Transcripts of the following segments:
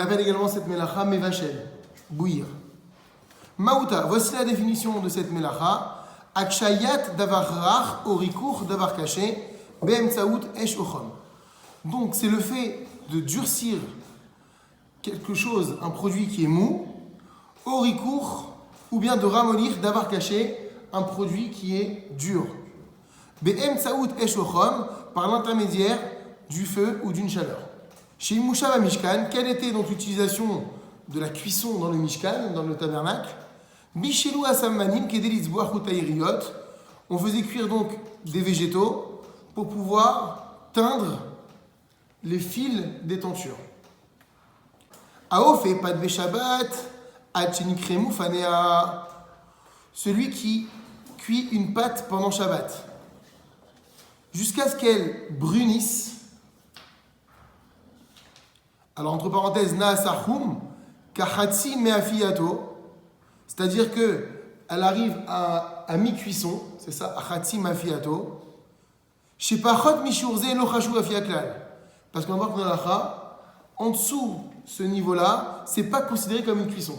appelle également cette melacha mevachel, bouillir. Maouta, voici la définition de cette melacha. Akshayat davar rach orikour davar caché, be'emtsaout esh ochom. Donc c'est le fait de durcir quelque chose, un produit qui est mou, orikour, ou bien de ramollir davar caché, un produit qui est dur. Be'emtsaout esh ochom, par l'intermédiaire du feu ou d'une chaleur. Chez Mouchava Mishkan, quelle était donc l'utilisation de la cuisson dans le Mishkan, dans le tabernacle? Bichelou Asamanim, Kedelitz Boachutairiot, on faisait cuire donc des végétaux pour pouvoir teindre les fils des tentures. Aofe Padve Shabbat, Achenikremu Fanea, celui qui cuit une pâte pendant Shabbat, jusqu'à ce qu'elle brunisse. Alors, entre parenthèses, Naasachum, Kachatsi Meafiato, c'est-à-dire qu'elle arrive à mi-cuisson, c'est ça, Achatsi Meafiato, chez Pachot Mishurze Lochashu Afiaklal. Parce qu'on va voir que dans l'Acha, en dessous ce niveau-là, c'est pas considéré comme une cuisson.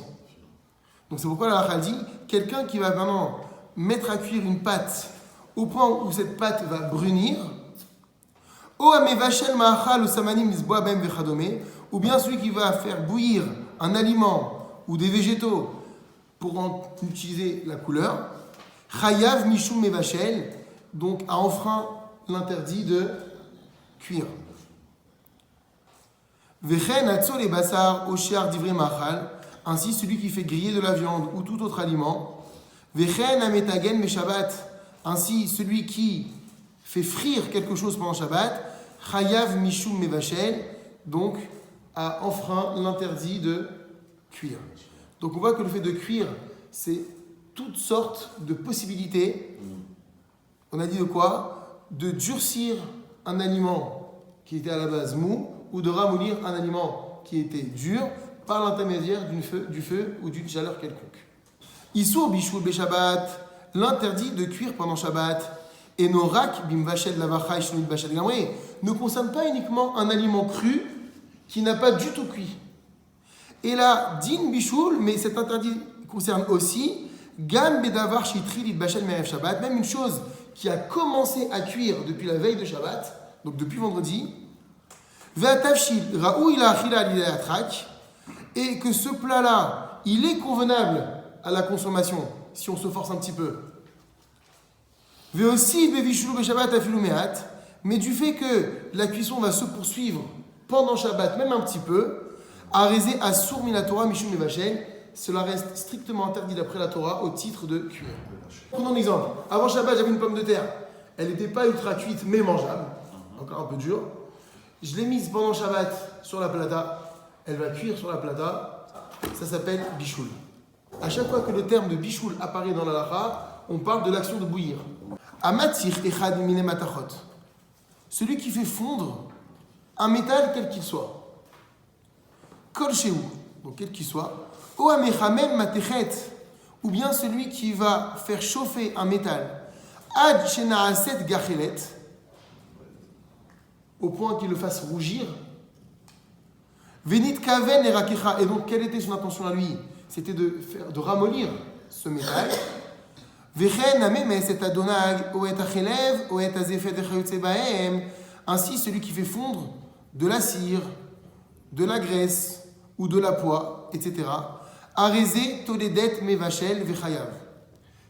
Donc, c'est pourquoi l'Acha dit quelqu'un qui va vraiment mettre à cuire une pâte au point où cette pâte va brunir, ou bien celui qui va faire bouillir un aliment ou des végétaux pour en utiliser la couleur, chayav mishum mevachel, donc a enfreint l'interdit de cuire. Vechen atzol et basar oshiar divrei machal, ainsi celui qui fait griller de la viande ou tout autre aliment. Vechen ametagen me shabbat, ainsi celui qui fait frire quelque chose pendant Shabbat, chayav mishum mevachel, donc a enfreint l'interdit de cuire. Donc on voit que le fait de cuire, c'est toutes sortes de possibilités. On a dit de quoi? De durcir un aliment qui était à la base mou, ou de ramollir un aliment qui était dur par l'intermédiaire du feu ou d'une chaleur quelconque. Issour bishul beshabbat, l'interdit de cuire pendant Shabbat, et norak bimvachel lavachai shnut bachel gamré, ne concerne pas uniquement un aliment cru qui n'a pas du tout cuit. Et là, din bishul, mais cet interdit concerne aussi gam bedavar shitri lit bachel merev Shabbat, même une chose qui a commencé à cuire depuis la veille de Shabbat, donc depuis vendredi, ve'atavshil raou ila achila alilatrak, et que ce plat-là, il est convenable à la consommation si on se force un petit peu. Ve'osi bevishulu beshabbat afilu mehat, mais du fait que la cuisson va se poursuivre pendant Shabbat, même un petit peu, arésé assour min Torah mishum mevachel, cela reste strictement interdit d'après la Torah au titre de cuire. Prenons un exemple. Avant Shabbat, j'avais une pomme de terre. Elle n'était pas ultra cuite, mais mangeable, encore un peu dure. Je l'ai mise pendant Shabbat sur la plata. Elle va cuire sur la plata. Ça s'appelle bichoul. À chaque fois que le terme de bichoul apparaît dans la halakha, on parle de l'action de bouillir. Amatir echad mine matachot. Celui qui fait fondre un métal quel qu'il soit. Kol shehu, donc quel qu'il soit. O amechamem matechet, ou bien celui qui va faire chauffer un métal. Ad shenaaset gachelet, au point qu'il le fasse rougir. Venit kaven erakecha, et donc quelle était son intention à lui? C'était de ramollir ce métal. Vechen amemes et adonag o et achelev o et azefet echayutze bahem, ainsi celui qui fait fondre de la cire, de la graisse ou de la poix, etc. Arezé toledet mevachel vechayav.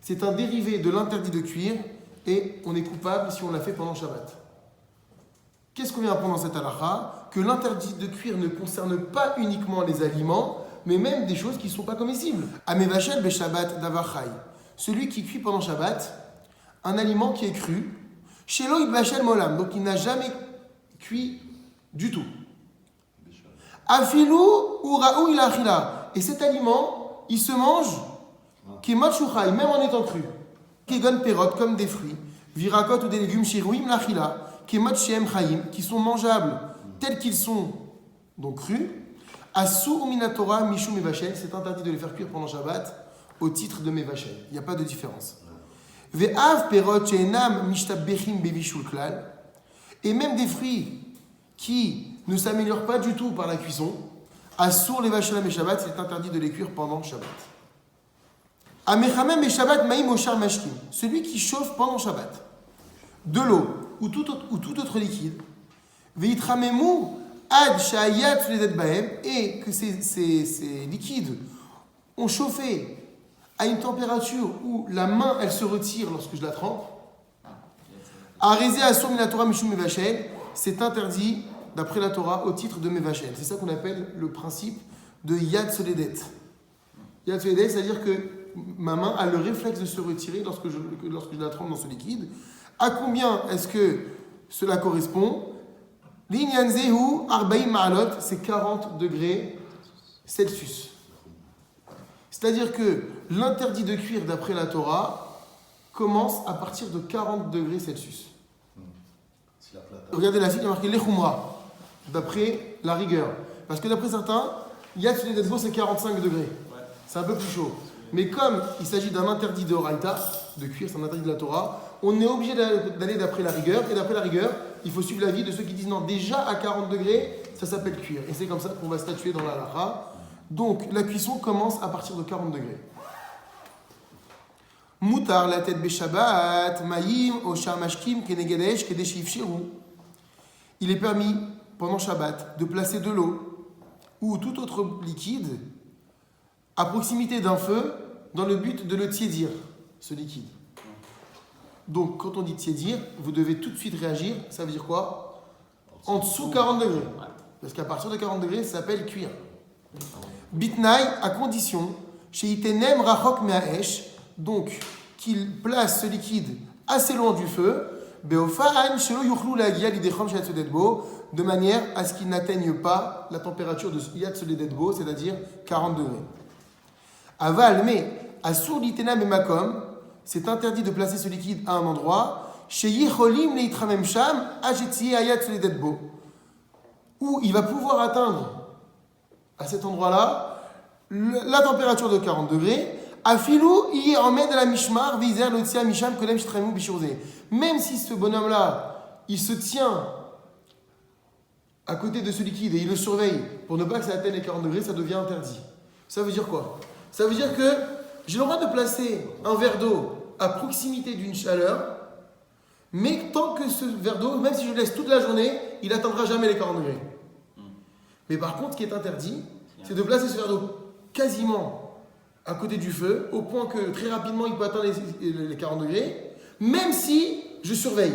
C'est un dérivé de l'interdit de cuire et on est coupable si on l'a fait pendant Shabbat. Qu'est-ce qu'on vient apprendre dans cette halakha? Que l'interdit de cuire ne concerne pas uniquement les aliments, mais même des choses qui ne sont pas comestibles. Amevachel beshabbat davachai. Celui qui cuit pendant Shabbat, un aliment qui est cru, shelo ibachel molam, donc il n'a jamais cuit du tout. Afilou ou raou il achila. Et cet aliment, il se mange kemot shuchai, même en étant cru. Kegon perot, comme des fruits. Virakot ou des légumes shirouim l'achila. Kemot shem chaim, qui sont mangeables tels qu'ils sont, donc crus. Asur minatora mishum mevachel, c'est interdit de les faire cuire pendant Shabbat au titre de mevachel. Il n'y a pas de différence. Ve'av perot she'enam mishtabechim bevishul klal. Et même des fruits qui ne s'améliorent pas du tout par la cuisson. Assour les vachelam et Shabbat, c'est interdit de les cuire pendant Shabbat. Amechamem et Shabbat maïm oshar mashkim. Celui qui chauffe pendant Shabbat de l'eau ou tout autre liquide, veitramemu ad shayat suledet bahem, et que ces liquides ont chauffé à une température où la main elle se retire lorsque je la trempe. Arézé assour min la Torah mishum mevachel, c'est interdit d'après la Torah au titre de mevachel. C'est ça qu'on appelle le principe de yad soledet. Yad soledet, c'est-à-dire que ma main a le réflexe de se retirer lorsque je la trempe dans ce liquide. À combien est-ce que cela correspond? L'inyan zehu arbaim ma'alot, c'est 40 degrés Celsius. C'est-à-dire que l'interdit de cuire d'après la Torah commence à partir de 40 degrés Celsius. Regardez la suite, il y a marqué l'echumra, d'après la rigueur. Parce que d'après certains, yad soledet bo c'est 45 degrés. C'est un peu plus chaud. Mais comme il s'agit d'un interdit de Horaïta, de cuire, c'est un interdit de la Torah, on est obligé d'aller d'après la rigueur. Et d'après la rigueur, il faut suivre l'avis de ceux qui disent non, déjà à 40 degrés, ça s'appelle cuire. Et c'est comme ça qu'on va statuer dans la halakha. Donc la cuisson commence à partir de 40 degrés. Moutar la tête beshabbat, maïm, oshar mashkim, kenegedesh, kedeshif shiru. Il est permis, pendant Shabbat, de placer de l'eau ou tout autre liquide à proximité d'un feu dans le but de le tiédir, ce liquide. Donc, quand on dit tiédir, vous devez tout de suite réagir. Ça veut dire quoi? En dessous 40 degrés. Parce qu'à partir de 40 degrés, ça s'appelle cuire. Bitnaï, à condition, chez Itenem Rachok Me'aesh, donc qu'il place ce liquide assez loin du feu, Beofa'an Shelo Yuchlu Lagia Lidechom Shat Sodetbo, de manière à ce qu'il n'atteigne pas la température de Yad Sodetbo, c'est-à-dire 40 degrés. Aval, mais Asur Litenam et Makom, c'est interdit de placer ce liquide à un endroit, chez Yicholim Leitramem Sham, Ajetzi Ayat Sodetbo, où il va pouvoir atteindre à cet endroit-là la température de 40 degrés. Afilou y emmène à la mishmar viser l'otsia misham kolem shtremu bishurze. Même si ce bonhomme-là, il se tient à côté de ce liquide et il le surveille pour ne pas que ça atteigne les 40 degrés, ça devient interdit. Ça veut dire quoi? Ça veut dire que j'ai le droit de placer un verre d'eau à proximité d'une chaleur, mais tant que ce verre d'eau, même si je le laisse toute la journée, il n'atteindra jamais les 40 degrés. Mais par contre, ce qui est interdit, c'est de placer ce verre d'eau quasiment à côté du feu, au point que très rapidement il peut atteindre les 40 degrés, même si je surveille.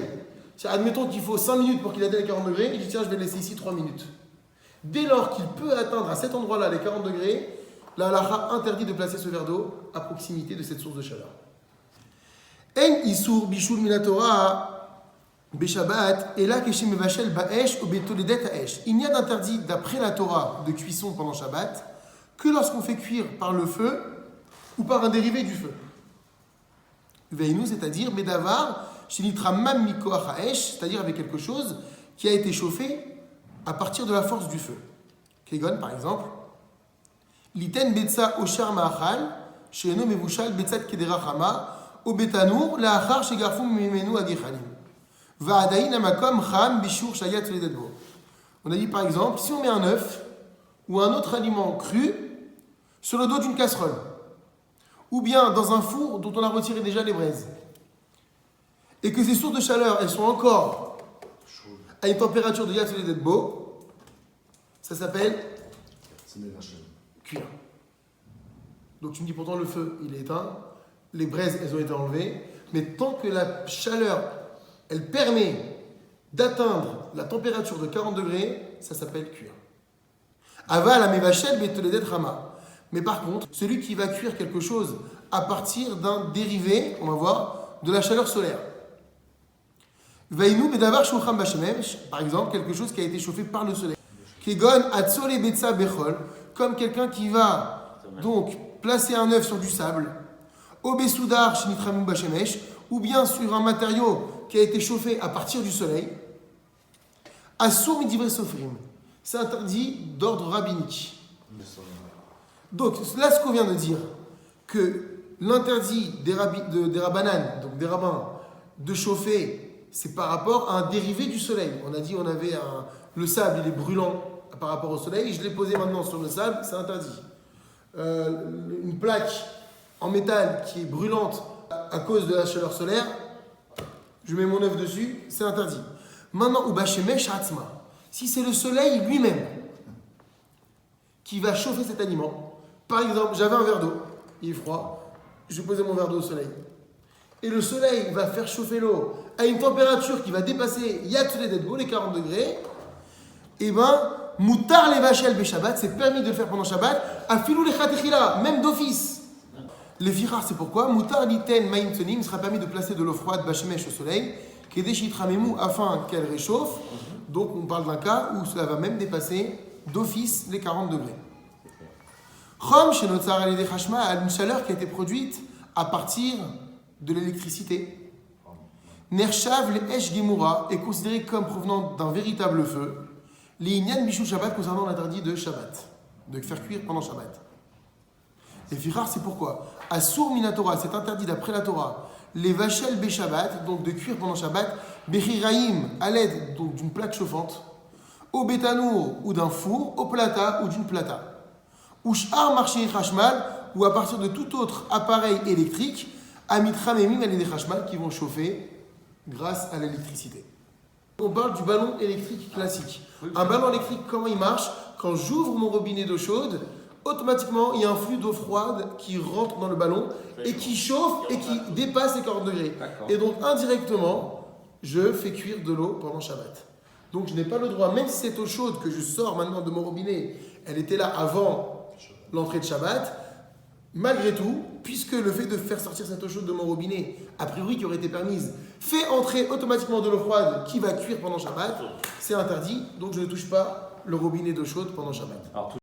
Admettons qu'il faut 5 minutes pour qu'il atteigne les 40 degrés, et je dis tiens, je vais le laisser ici 3 minutes. Dès lors qu'il peut atteindre à cet endroit-là les 40 degrés, la halakha interdit de placer ce verre d'eau à proximité de cette source de chaleur. En isur bishul minatora beshabbat et là keshem mevashel baesh ou betoledet haesh. Il n'y a d'interdit d'après la Torah de cuisson pendant Shabbat que lorsqu'on fait cuire par le feu ou par un dérivé du feu. Veinu, c'est-à-dire Bedavar, Shinitra Mam Mikoach Haesh, c'est-à-dire avec quelque chose qui a été chauffé à partir de la force du feu. Kegon, par exemple, Liten Betsa Oshar Ma'achal, Sheeno Mevushal Betsat Kedera Chama, Obetanour, La'achar Shegarfum Mimenu Agechalim. Va'adaïn Amakom Cham Bishur Shayat Soledadbo. On a dit par exemple, si on met un œuf ou un autre aliment cru sur le dos d'une casserole, ou bien dans un four dont on a retiré déjà les braises, et que ces sources de chaleur, elles sont encore à une température de Yad Soledadbo, ça s'appelle cuire. Donc tu me dis pourtant le feu, il est éteint, les braises, elles ont été enlevées, mais tant que la chaleur, elle permet d'atteindre la température de 40 degrés, ça s'appelle cuire. Aval amevachel betoledet rama. Mais par contre, celui qui va cuire quelque chose à partir d'un dérivé, on va voir, de la chaleur solaire. Vainu bedavar shucham bashemesh, par exemple, quelque chose qui a été chauffé par le soleil. Kegon atzole betsa bechol, comme quelqu'un qui va donc placer un œuf sur du sable, obesoudar shinitramum bashemesh, ou bien sur un matériau qui a été chauffé à partir du soleil. Asur midivre sofrim, c'est interdit d'ordre rabbinique. Donc là, ce qu'on vient de dire, que l'interdit des rabbananes, donc des rabbins, de chauffer, c'est par rapport à un dérivé du soleil. On a dit on avait le sable, il est brûlant par rapport au soleil, je l'ai posé maintenant sur le sable, c'est interdit. Une plaque en métal qui est brûlante à cause de la chaleur solaire, je mets mon œuf dessus, c'est interdit. Maintenant, ou bashemesh hatzma, si c'est le soleil lui-même qui va chauffer cet aliment, par exemple, j'avais un verre d'eau, il est froid, je posais mon verre d'eau au soleil. Et le soleil va faire chauffer l'eau à une température qui va dépasser Yatsuledetbo, les 40 degrés, et ben, Moutar les vachel be Shabbat, c'est permis de le faire pendant Shabbat, à filou les chatechila, même d'office. Les fichar, c'est pourquoi Moutar liten maïm tsonim, il sera permis de placer de l'eau froide bashemesh au soleil, kedeshitramemu, afin qu'elle réchauffe. Donc on parle d'un cas où cela va même dépasser d'office les 40 degrés. Chom chez notre Sarah Lidé Chashma a une chaleur qui a été produite à partir de l'électricité. Nershav le Esh Gemura est considéré comme provenant d'un véritable feu. Les Inyan Bishou Shabbat concernant l'interdit de Shabbat, de faire cuire pendant Shabbat. Et Fichar, c'est pourquoi Asur Minatora, c'est interdit d'après la Torah, les Vachel Be Shabbat, donc de cuire pendant Shabbat, Bechiraïm, à l'aide donc d'une plaque chauffante, au Betanour ou d'un four, au Plata ou d'une plata. Ou Sh'ar Marché Chashmal, ou à partir de tout autre appareil électrique, Amitra Memim et des Chashmal qui vont chauffer grâce à l'électricité. On parle du ballon électrique classique. Un ballon électrique, comment il marche? Quand j'ouvre mon robinet d'eau chaude, automatiquement, il y a un flux d'eau froide qui rentre dans le ballon et qui chauffe et qui dépasse les 40 degrés. Et donc, indirectement, je fais cuire de l'eau pendant Shabbat. Donc, je n'ai pas le droit, même si cette eau chaude que je sors maintenant de mon robinet, elle était là avant l'entrée de Shabbat, malgré tout, puisque le fait de faire sortir cette eau chaude de mon robinet, a priori qui aurait été permise, fait entrer automatiquement de l'eau froide qui va cuire pendant Shabbat, c'est interdit, donc je ne touche pas le robinet d'eau chaude pendant Shabbat.